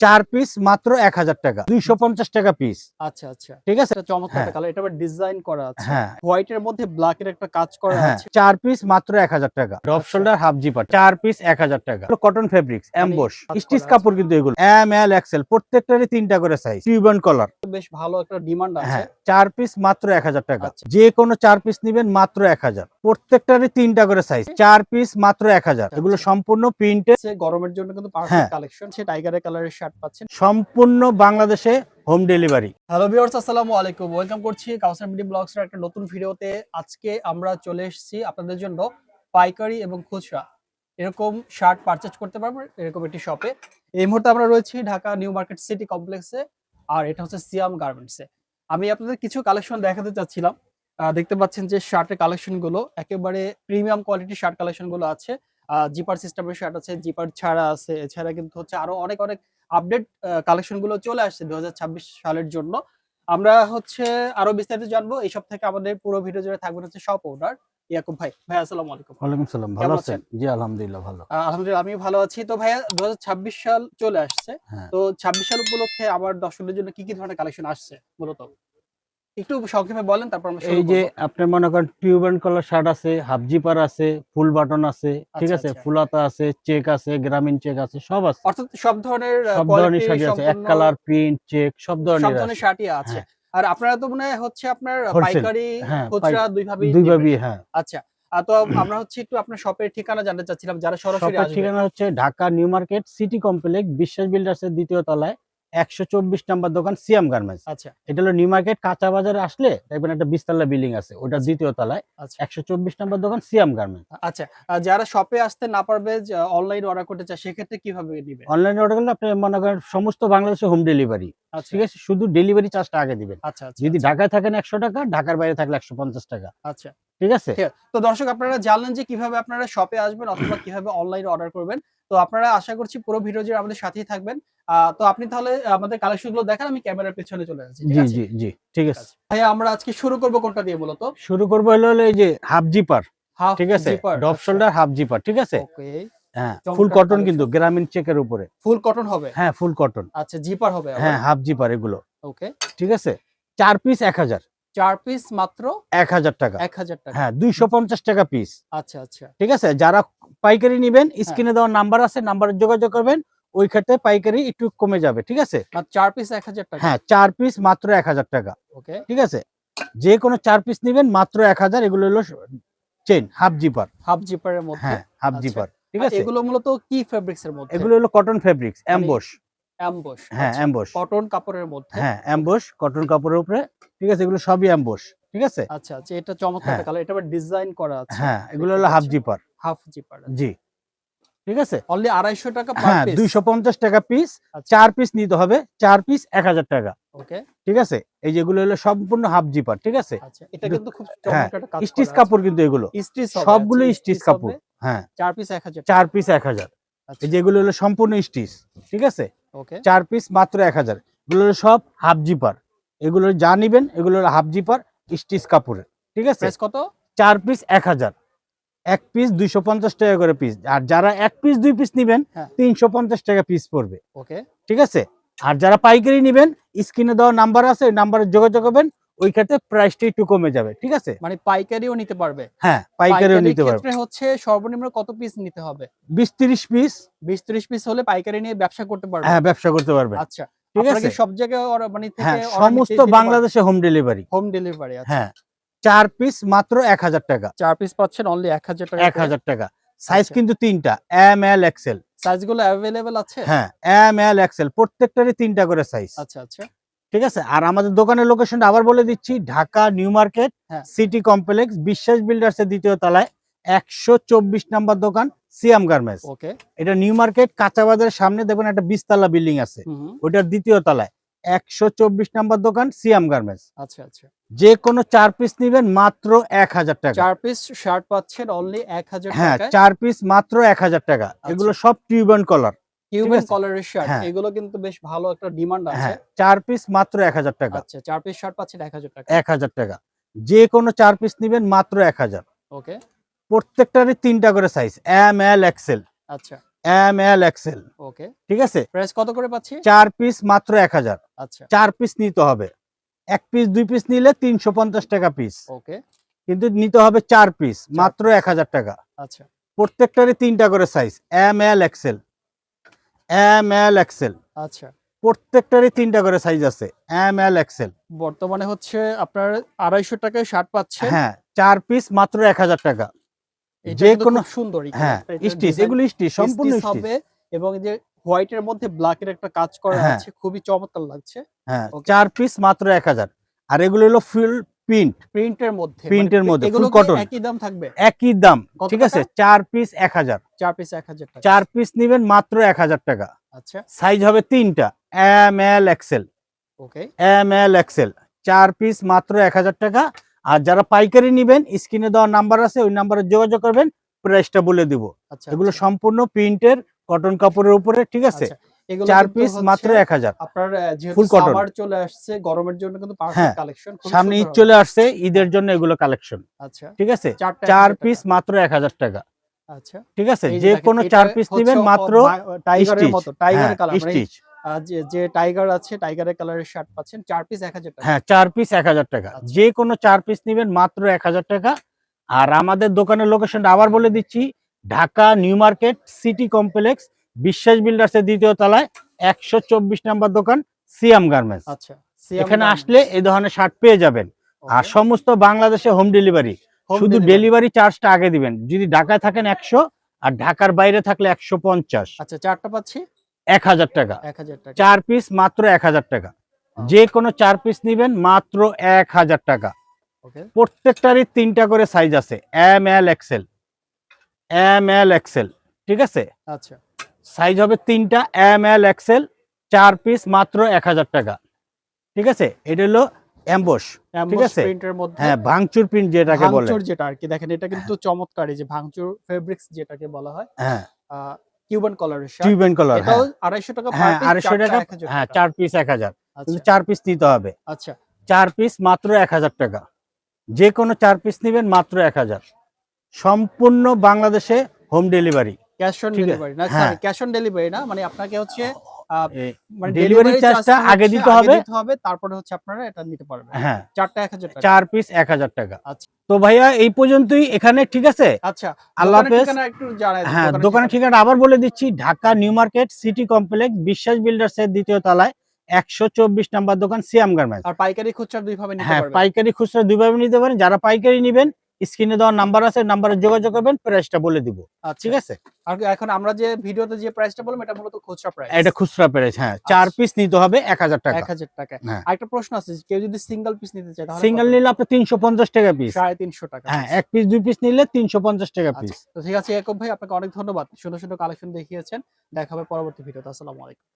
4 piece মাত্র 1000 টাকা, 250 টাকা পিস। আচ্ছা, আচ্ছা। ঠিক আছে? এটা চমৎকার হ্যাঁ। একটা কালার। এটা আবার ডিজাইন করা আছে। হ্যাঁ। হোয়াইট এর মধ্যে ব্ল্যাক এর একটা কাজ করা হ্যাঁ, আছে। 4 পিস মাত্র 1000 টাকা। ড্রপ আচ্ছা। শোল্ডার হাফ জিপার 4 পিস 1000 টাকা। কটন ফেব্রিক্স মানে এমবস কাজ স্টিচ করা আছে। কাপড় কিন্তু এগুলো এম এল এক্সেল প্রত্যেকটারই 3টা করে সাইজ, টিউবান কলার। বেশ ভালো একটা ডিমান্ড আছে। হ্যাঁ, 4 পিস মাত্র 1000 টাকা। আচ্ছা। যে কোনো 4 পিস নিবেন মাত্র 1000। প্রত্যেকটারই 3টা করে সাইজ, 4 পিস মাত্র 1000। এগুলো আচ্ছা। সম্পূর্ণ প্রিন্টেড, গরমের জন্য কিন্তু পারফেক্ট হ্যাঁ। কালেকশন। সে টাইগারের কালারের শার্ট পাচ্ছেন। সম্পূর্ণ বাংলাদেশে হোম ডেলিভারি। হ্যালো ভিউয়ার্স, আসসালামু আলাইকুম। ওয়েলকাম করছি কাউসার বিডি ব্লগস এর একটা নতুন ভিডিওতে। আজকে আমরা চলে এসেছি আপনাদের জন্য পাইকারি এবং খুচরা এরকম শার্ট পারচেজ করতে পারবেন এরকম একটি শপে। এই মুহূর্তে আমরা রয়েছি ঢাকা নিউ মার্কেট সিটি কমপ্লেক্সে, আর এটা হচ্ছে সিয়াম গার্মেন্টসে। আমি আপনাদের কিছু কালেকশন দেখাতে চাচ্ছিলাম। দেখতে পাচ্ছেন যে শার্টের কালেকশনগুলো একেবারে প্রিমিয়াম কোয়ালিটির শার্ট কালেকশনগুলো আছে। জিপার সিস্টেমের শার্ট আছে, জিপার ছাড়া আছে। এছাড়া কিন্তু হচ্ছে আরো অনেক অনেক আপডেট কালেকশন গুলো চলে আসছে 2026 সালের জন্য। আমরা হচ্ছে আরো বিস্তারিত জানবো। এইসব থেকে আমাদের পুরো ভিডিও জুড়ে থাকবেন হচ্ছে শপ ওনার ইয়াকুব ভাই। ভাই আসসালামু আলাইকুম। ওয়ালাইকুম সালাম। ভালো আছেন? জি আলহামদুলিল্লাহ ভালো। আলহামদুলিল্লাহ আমিও ভালো আছি। তো ভাইয়া 2026 সাল চলে আসছে। হ্যাঁ। তো 26 সাল উপলক্ষে আমার দর্শকদের জন্য কি ধরনের কালেকশন আসছে মূলত? একটু সংক্ষেপে বলেন, তারপর আমরা শুরু এই যে করব। আপনি মনে করেন টিউবান কলার শার্ট আছে, হাফ জিপার আছে, ফুল বাটন আছে, ঠিক আচ্ছা, আছে, আচ্ছা। ফুলাতা আছে, চেক আছে, গ্রামীণ চেক আছে, সব আছে। অর্থাৎ সব ধরনের সব ধরনের কোয়ালিটি শাড়ি আছে, এক সম্পন্ন কালার, প্রিন্ট, চেক সব সব ধরনের ধরনের আছে। শার্টই আছে। হ্যাঁ, আর আপনারা তো মনে হয় হচ্ছে আপনার হোলসেল। পাইকারি, হ্যাঁ, খুচরা ২ ভাবেই ২ দিবেন। ভাবেই, হ্যাঁ। আচ্ছা। তো আমরা হচ্ছে একটু আপনার শপের ঠিকানা জানতে চাচ্ছিলাম যারা সরাসরি শপের আসবে। ঠিকানা হচ্ছে Dhaka new market city complex, বিশ্বাস বিল্ডার্সের ২য় তলায় ১২৪ নাম্বার দোকান সিয়াম গার্মেন্টস। আচ্ছা, এটা হলো নিউ মার্কেট কাঁচা বাজারে আসলে দেখবেন একটা ২০ তলা বিল্ডিং আছে, ওটা আচ্ছা, ২য় তলায় আচ্ছা, ১২৪ নাম্বার দোকান সিয়াম গার্মেন্টস। আচ্ছা। যারা শপে আসতে না পারবে, অনলাইন অর্ডার করতে চায় সেক্ষেত্রে কিভাবে নিবে? অনলাইনে অর্ডার করলে আপনি মনে করেন সমস্ত বাংলাদেশে হোম ডেলিভারি। আচ্ছা, ঠিক আছে? শুধু ডেলিভারি চার্জটা আগে দিবেন। আচ্ছা, আচ্ছা, যদি আচ্ছা, ঢাকায় থাকেন ৳১০০, ঢাকার বাইরে থাকলে ৳১৫০। আচ্ছা। ঠিক আছে? ঠিক আছে। তো দর্শক, আপনারা জানলেন যে কিভাবে আপনারা শপে আসবেন অথবা কিভাবে অনলাইনে অর্ডার করবেন। তো আপনারা আশা করছি পুরো ভিডিও জুড়ে আমাদের সাথেই থাকবেন। তো আপনি তাহলে আমাদের কালেকশন গুলো দেখান, আমি ক্যামেরার পেছনে চলে যাচ্ছি। ঠিক জি, আছে? জি, জি। ঠিক ঠিক আছে। আছে। ভাইয়া আমরা আজকে শুরু করব কোনটা দিয়ে মূলত? শুরু করব হলো এই যে হাফ জিপার। হাফ ঠিক আছে? জিপার। ড্রপ আচ্ছা। Shoulder half zipper. ঠিক আছে? ওকে। হ্যাঁ, ফুল চমৎকার কটন কিন্তু কালেকশন। গ্রামীণ চেকের উপরে। ফুল কটন হবে? হ্যাঁ, ফুল কটন। আচ্ছা, জিপার হবে আবার? হ্যাঁ, হাফ জিপার এগুলো। ওকে। ঠিক আছে? 4 পিস 1000। ৪ পিস মাত্র 1000 টাকা। ৳১,০০০। হ্যাঁ, 250 টাকা পিস। আচ্ছা, আচ্ছা। ঠিক আছে? যারা পাইকারি নিবেন হ্যাঁ। স্ক্রিনে দেওয়া নাম্বার আছে, নাম্বারে যোগাযোগ করবেন। ওই ক্ষেত্রে পাইকারি একটু কমে যাবে। ঠিক আছে? ৪ পিস ৳১,০০০। হ্যাঁ, 4 পিস মাত্র 1000 টাকা। ওকে। ঠিক আছে? যে কোনো 4 পিস নিবেন মাত্র 1000। এগুলো হলো চেইন হাফ জিপার। হাফ জিপারের মধ্যে। হ্যাঁ, হাফ আচ্ছা। জিপার। ঠিক আছে? এগুলো মূলত কি ফেব্রিক্স এর মধ্যে? এগুলো হলো কটন ফেব্রিক্স মানে এমবস। অ্যামবস। হ্যাঁ, আচ্ছা। এমবস। কটন কাপড়ের মধ্যে। হ্যাঁ, ওকে। এমবস কটন কাপড়ের উপরে। ঠিক আছে? এগুলো সবই এমবস। ঠিক আছে? আচ্ছা, আচ্ছা। এটা চমৎকার হ্যাঁ, একটা কালার। এটা আবার ডিজাইন করা আছে। হ্যাঁ, এগুলো দেখতে হলো হাফ পাচ্ছেন। জিপার। Half zipper. আচ্ছা। জি। ঠিক আছে? অনলি ৳২৫০ পার হ্যাঁ, পিস। 250 টাকা পিস। আচ্ছা। 4 পিস নিতে হবে। 4 পিস 1000 টাকা। ওকে। ঠিক আছে? এই যেগুলো হলো সম্পূর্ণ হাফ জিপার। ঠিক আছে? আচ্ছা। এটা একটু কিন্তু খুব হ্যাঁ, চমৎকার একটা কাজ স্টিচ করা আছে। কাপড় কিন্তু এগুলো। স্টিচ হবে। আচ্ছা, সবগুলোই স্টিচ স্টিচ হবে। কাপড়। হ্যাঁ, ৪ পিস ৳১,০০০। 4 পিস 1000। আচ্ছা। এই যেগুলো হলো সম্পূর্ণ স্টিচ। ঠিক আছে? ওকে। 4 পিস মাত্র 1000। এগুলো হলো সব হাফ জিপার। এগুলো যা নিবেন এগুলো হলো হাফ জিপার স্টিচ কাপড়ের। ঠিক আছে? প্রাইস কত? 4 পিস 1000। ১ পিস ৳250 করে পিস। আর যারা ১ পিস ২ পিস নিবেন হ্যাঁ। ৳350 পিস পড়বে। ওকে। ঠিক আছে? আর যারা পাইকারি নিবেন স্ক্রিনে দেওয়া নাম্বার আছে, ওই নাম্বারে যোগাযোগ করবেন। ওই ক্ষেত্রে প্রাইসটা একটু কমে যাবে। ঠিক আছে? মানে পাইকারিও নিতে পারবে? হ্যাঁ, পাইকারিও পাইকারির নিতে পারবে। ক্ষেত্রে হচ্ছে সর্বনিম্ন কত পিস নিতে হবে? ২০-৩০ পিস। ২০-৩০ পিস হলে পাইকারি নিয়ে ব্যবসা করতে পারবে? হ্যাঁ, ব্যবসা করতে পারবেন। আচ্ছা। ঠিক আপনারা আছে? কি সব জায়গায় থেকে হ্যাঁ, অর্ডার সমস্ত দিতে পারবেন? বাংলাদেশে হোম ডেলিভারি। Home delivery. আচ্ছা। হ্যাঁ, 4 পিস মাত্র 1000 টাকা। ৪ পিস পাচ্ছেন অনলি ৳১,০০০ করে। 1000 টাকা। সাইজ আচ্ছা। কিন্তু ৩ টা, এম, এল, এক্সেল। সাইজগুলো এভেইলেবল আছে? হ্যাঁ, এম, এল, এক্সেল প্রত্যেকটারই ৩ টা করে সাইজ। আচ্ছা, আচ্ছা। ঠিক আছে? আর আমাদের দোকানের লোকেশনটা আবার বলে দিচ্ছি, ঢাকা নিউ মার্কেট হ্যাঁ। সিটি কমপ্লেক্স, বিশ্বাস বিল্ডার্সের ২য় তলায় ১২৪ নাম্বার দোকান সিয়াম গার্মেন্টস। ওকে। এটা নিউ মার্কেট কাঁচা বাজারের সামনে দেখবেন একটা ২০ তলা বিল্ডিং আছে। হুম, হুম। ওটার ২য় তলায় ১২৪ নাম্বার দোকান সিয়াম গার্মেন্টস। আচ্ছা, আচ্ছা। যে কোনো 4 পিস নিবেন মাত্র 1000 টাকা। ৪ পিস শার্ট পাচ্ছেন অনলি ৳১,০০০ হ্যাঁ, টাকায়। 4 পিস মাত্র 1000 টাকা। এগুলো আচ্ছা। সব টিউবান কলার। কিউবেন আছে? কলারের শার্ট। হ্যাঁ। এগুলো কিন্তু বেশ ভালো একটা ডিমান্ড আছে। হ্যাঁ, 4 পিস মাত্র 1000 টাকা। আচ্ছা, ৪ পিস শার্ট পাচ্ছেন ৳১,০০০ টাকায়। 1000 টাকা। যে কোনো 4 পিস নিবেন মাত্র 1000। ওকে। প্রত্যেকটারই 3 টা করে সাইজ, এম, এল, এক্সেল। আচ্ছা। এম এল এক্সেল, ওকে, ঠিক আছে। প্রাইস কত করে পাচ্ছি? 4 পিস মাত্র 1000। আচ্ছা 4 পিস নিতে হবে, 1 পিস 2 পিস নিলে 350 টাকা পিস, ওকে, কিন্তু নিতে হবে 4 পিস 4 মাত্র পিস। 1000 টাকা। আচ্ছা প্রত্যেকটারই 3টা করে size, M L XL, M L XL, আচ্ছা, প্রত্যেকটারই 3টা করে সাইজ আছে, এম এল এক্সেল। বর্তমানে হচ্ছে আপনার 250 টাকায় শার্ট পাচ্ছেন। হ্যাঁ 4 পিস মাত্র 1000 টাকা। এটা যে কিন্তু কোনো, খুব সুন্দর এই হ্যাঁ কালারটা, এটার স্টিচ, ডিজাইন এগুলো স্টিচ, সম্পূর্ণ স্টিচ স্টিচ। হবে এবং এই যে হোয়াইটের মধ্যে ব্ল্যাকের একটা কাজ করা হ্যাঁ আছে, খুবই চমৎকার লাগছে। হ্যাঁ ওকে, 4 পিস মাত্র 1000। আর এগুলো হলো ফুল প্রিন্ট, প্রিন্টের মধ্যে প্রিন্টের মধ্যে ফুল এগুলো কি কটন, একই দাম থাকবে? একই দাম, কত ঠিক আছে। টাকা? 4 পিস 1000, 4 পিস 1000 টাকা। 4 পিস নিবেন মাত্র 1000 টাকা। আচ্ছা সাইজ হবে 3টা, এম এল এক্সেল, ওকে, এম এল এক্সেল। 4 পিস মাত্র 1000 টাকা। আর যারা পাইকারি নিবেন, স্ক্রিনে দেওয়া নাম্বার আছে, ওই নাম্বারে যোগাযোগ করবেন, প্রাইসটা বলে দিব। আচ্ছা এগুলো আচ্ছা, সম্পূর্ণ প্রিন্টের কটন কাপড়ের উপরে, ঠিক আছে। আচ্ছা এগুলো 4 কিন্তু পিস মাত্র হচ্ছে 1000, আপনার যেহেতু ফুল কটন। সামার চলে আসছে, গরমের জন্য কিন্তু পারফেক্ট হ্যাঁ কালেকশন, খুব সামনে সুন্দর ঈদ হবে। চলে আসছে, ঈদের জন্য এগুলো কালেকশন, আচ্ছা ঠিক আছে। 4টা 4 1000 পিস টাকা। মাত্র 1000 টাকা, আচ্ছা ঠিক আছে। এই যে যে দেখেন, কোনো এটা 4 পিস হচ্ছে নিবেন মাত্র টাইগারের স্টিচ, মতো, টাইগারের হ্যাঁ কালার মানে স্টিচ। যে যে টাইগার আছে, টাইগারের কালারের শার্ট পাচ্ছেন 4 পিস 1000 টাকা। হ্যাঁ 4 পিস 1000 টাকা, আচ্ছা যে কোনো 4 পিস নিবেন মাত্র 1000 টাকা। আর আমাদের দোকানের লোকেশনটা আবার বলে দিচ্ছি, Dhaka new market city complex, বিশ্বাস বিল্ডার্সের 2য় তলায় 124 নাম্বার দোকান, সিয়াম গার্মেন্টস। আচ্ছা, সিয়াম এখানে আসলে গার্মেন্টস। এই ধরনের শার্ট পেয়ে যাবেন। আর ওকে, সমস্ত বাংলাদেশে হোম ডেলিভারি, হোম শুধু ডেলিভারি। ডেলিভারি চার্জটা আগে দিবেন। যদি ঢাকায় থাকেন 100, আর ঢাকার বাইরে থাকলে 150। আচ্ছা 4টা পাচ্ছি 1000 টাকা, 1000 টাকা। 4 পিস মাত্র 1000 টাকা। যে কোনো 4 পিস নিবেন মাত্র 1000 টাকা। ওকে, প্রত্যেকটারই 3টা করে সাইজ আছে, M L XL, M L XL, ঠিক আছে। আচ্ছা সাইজ হবে 3টা, এম এল এক্সেল। 4 পিস মাত্র 1000 টাকা, ঠিক আছে। এটা হলো এমবস, ঠিক এমবস আছে। প্রিন্টের মধ্যে হ্যাঁ ভাঙচুর প্রিন্ট যেটাকে বলে। ভাঙচুর যেটা আর কি, দেখেন এটা কিন্তু চমৎকার, এই যে ভাঙচুর ফেব্রিক্স যেটাকে বলা হয়, হ্যাঁ কিউবান কলারের শার্ট। টিউবেন কলার, এটাও হ্যাঁ 250 টাকা পার হ্যাঁ পিস, 250 4টা টাকা, 1000 হ্যাঁ টাকা। 4 পিস 1000, কিন্তু আচ্ছা 4 পিস নিতে হবে। আচ্ছা 4 পিস মাত্র 1000 টাকা। যে কোনো 4 পিস নিবেন মাত্র 1000। সম্পূর্ণ বাংলাদেশে হোম ডেলিভারি, ক্যাশ অন ঠিক আছে। ডেলিভারি না, হ্যাঁ সরি ক্যাশ অন ডেলিভারি না, মানে আপনাকে হচ্ছে মানে ডেলিভারি ডেলিভারি চার্জটা চার্জটা আগে হচ্ছে দিতে আগে হবে। দিতে হবে, তারপরে হচ্ছে আপনারা এটা নিতে পারবেন। হ্যাঁ 4টা 1000 টাকা। 4 পিস 1000 টাকা। আচ্ছা তো ভাইয়া এই পর্যন্তই এখানে, ঠিক আছে। আচ্ছা, আল্লাহ দোকানের হাফেজ। ঠিকানা একটু জানাই দেন, হ্যাঁ দোকানের দোকানের ঠিকানা। ঠিকানা আবার বলে দিচ্ছি, Dhaka new market city complex, বিশ্বাস বিল্ডার্স এর 2য় তলায় 124 নাম্বার দোকান, সিয়াম গার্মেন্টস। আর পাইকারি খুচরা দুই ভাবে নিতে হ্যাঁ পারবেন। পাইকারি খুচরা দুইভাবে নিতে পারেন। যারা পাইকারি নিবেন, স্ক্রিনে দেওয়া নাম্বার আছে, নাম্বারে যোগাযোগ করবেন, প্রাইসটা বলে দিব, আচ্ছা, ঠিক আছে। আর এখন আমরা যে ভিডিওতে যে প্রাইসটা বললাম, এটা মূলত খুচরা প্রাইস। এটা খুচরা প্রাইস, হ্যাঁ 4 আচ্ছা পিস নিতে হবে 1000 টাকা। 1000 টাকা। হ্যাঁ আরেকটা প্রশ্ন আছে, কেউ যদি সিঙ্গেল পিস নিতে চায় তাহলে সিঙ্গেল কত? নিলে আপনি 350 টাকা পিস। 350 টাকা হ্যাঁ পিস। 1 পিস 2 পিস নিলে 350 টাকা আচ্ছা পিস। তো ঠিক আছে ইয়াকুব ভাই, আপনাকে অনেক ধন্যবাদ, সুন্দর সুন্দর কালেকশন দেখিয়েছেন। দেখা হবে পরবর্তী ভিডিওতে। আসসালামু আলাইকুম।